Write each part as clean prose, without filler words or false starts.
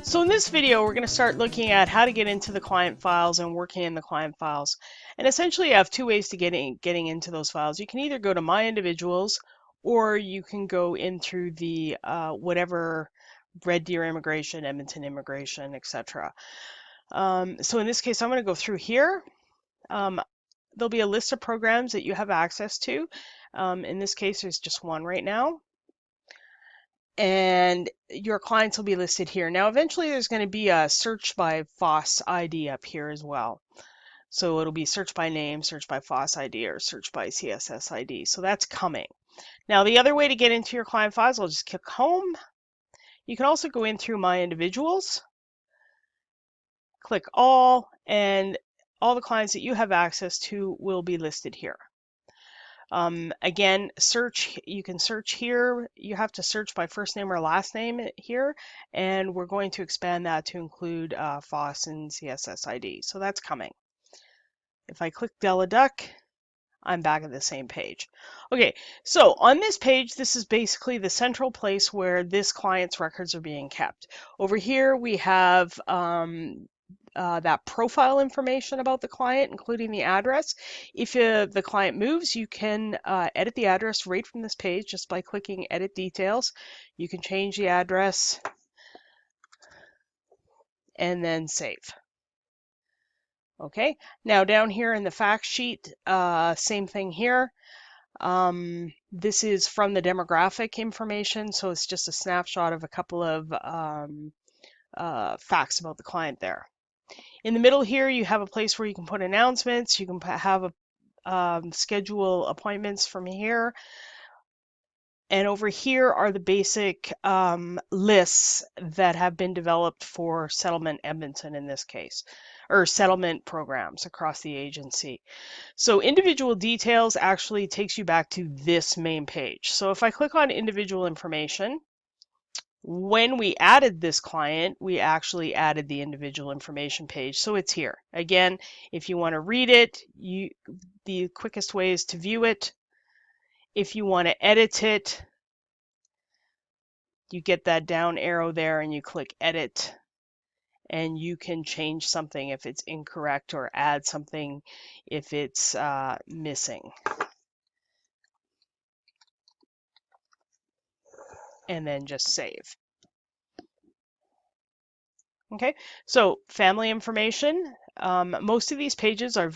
So in this video, we're going to start looking at how to get into the client files and working in the client files. And essentially, you have two ways to getting into those files. You can either go to My Individuals, or you can go in through the whatever Red Deer Immigration, Edmonton Immigration, etc. So in this case, I'm going to go through here. There'll be a list of programs that you have access to. In this case, there's just one right now. And your clients will be listed here. Now, eventually there's going to be a search by FOSS ID up here as well. So it'll be search by name, search by FOSS ID, or search by CSS ID. So that's coming. Now, the other way to get into your client files, I'll just click Home. You can also go in through My Individuals, click All, and all the clients that you have access to will be listed here. Again, search, you can search here. You have to search by first name or last name here, and we're going to expand that to include FOSS and CSS ID. So that's coming. If I click DelaDuck, I'm back at the same page. Okay, so on this page, this is basically the central place where this client's records are being kept. Over here, we have that profile information about the client, including the address. If the client moves, you can edit the address right from this page just by clicking Edit Details. You can change the address and then save. Okay, now down here in the fact sheet, same thing here. This is from the demographic information, so it's just a snapshot of a couple of facts about the client there. In the middle here, you have a place where you can put announcements. You can have schedule appointments from here. And over here are the basic lists that have been developed for Settlement Edmonton in this case, or settlement programs across the agency. So individual details actually takes you back to this main page. So if I click on individual information, when we added this client, we actually added the individual information page. So it's here. Again, if you want to read it, the quickest way is to view it. If you want to edit it, you get that down arrow there and you click edit, and you can change something if it's incorrect or add something if it's missing. And then just save. Okay, so family information. Most of these pages are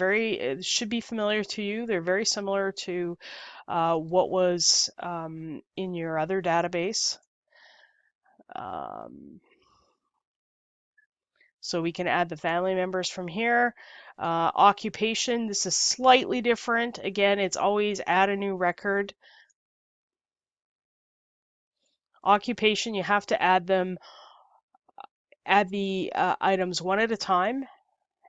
should be familiar to you. They're very similar to what was in your other database. So we can add the family members from here. Occupation, this is slightly different. Again, it's always add a new record. Occupation, you have to add the items one at a time,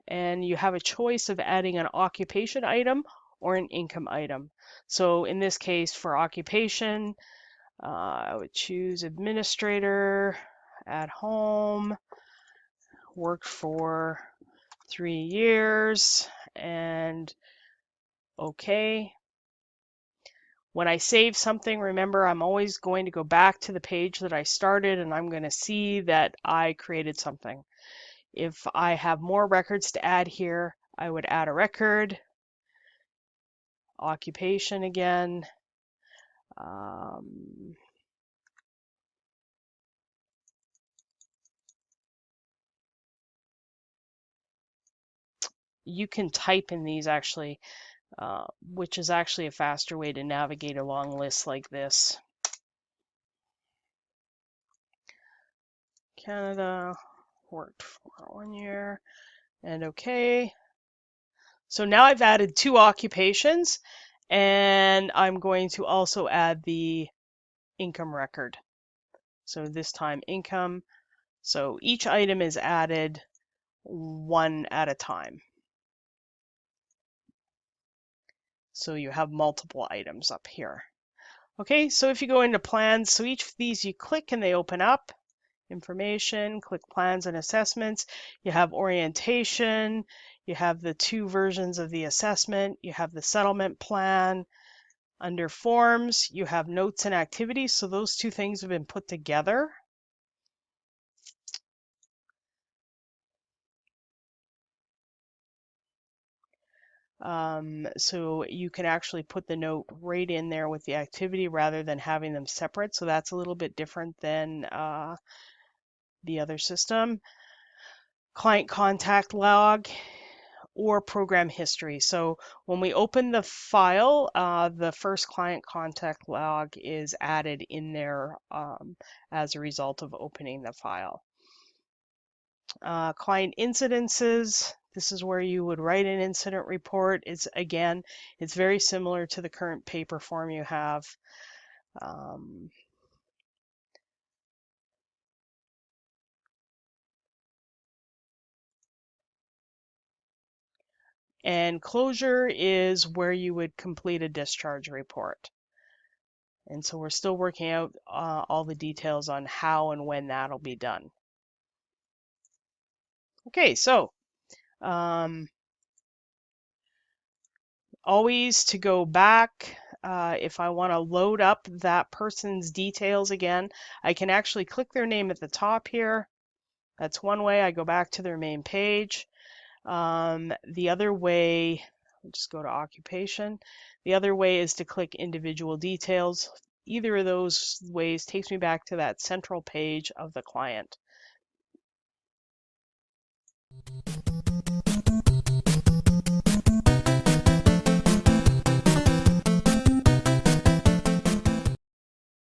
and you have a choice of adding an occupation item or an income item. So in this case, for occupation, I would choose administrator, at home, worked for 3 years, and okay. When I save something, remember, I'm always going to go back to the page that I started, and I'm going to see that I created something. If I have more records to add here, I would add a record, occupation again. You can type in these actually, which is actually a faster way to navigate along lists like this. Canada, worked for 1 year, and okay. So now I've added 2 occupations, and I'm going to also add the income record. So this time income. So each item is added one at a time. So you have multiple items up here. Okay, so if you go into plans, so each of these you click and they open up. Information, click plans and assessments. You have orientation, you have the 2 versions of the assessment, you have the settlement plan. Under forms, you have notes and activities, so those 2 things have been put together. So you can actually put the note right in there with the activity rather than having them separate. So that's a little bit different than the other system. Client contact log or program history. So when we open the file, the first client contact log is added in there as a result of opening the file. Client incidences. This is where you would write an incident report. It's very similar to the current paper form you have. And closure is where you would complete a discharge report. And so we're still working out all the details on how and when that'll be done. Okay, so always to go back, if I want to load up that person's details again, I can actually click their name at the top here. That's one way I go back to their main page. The other way, I'll just go to occupation. The other way is to click individual details. Either of those ways takes me back to that central page of the client.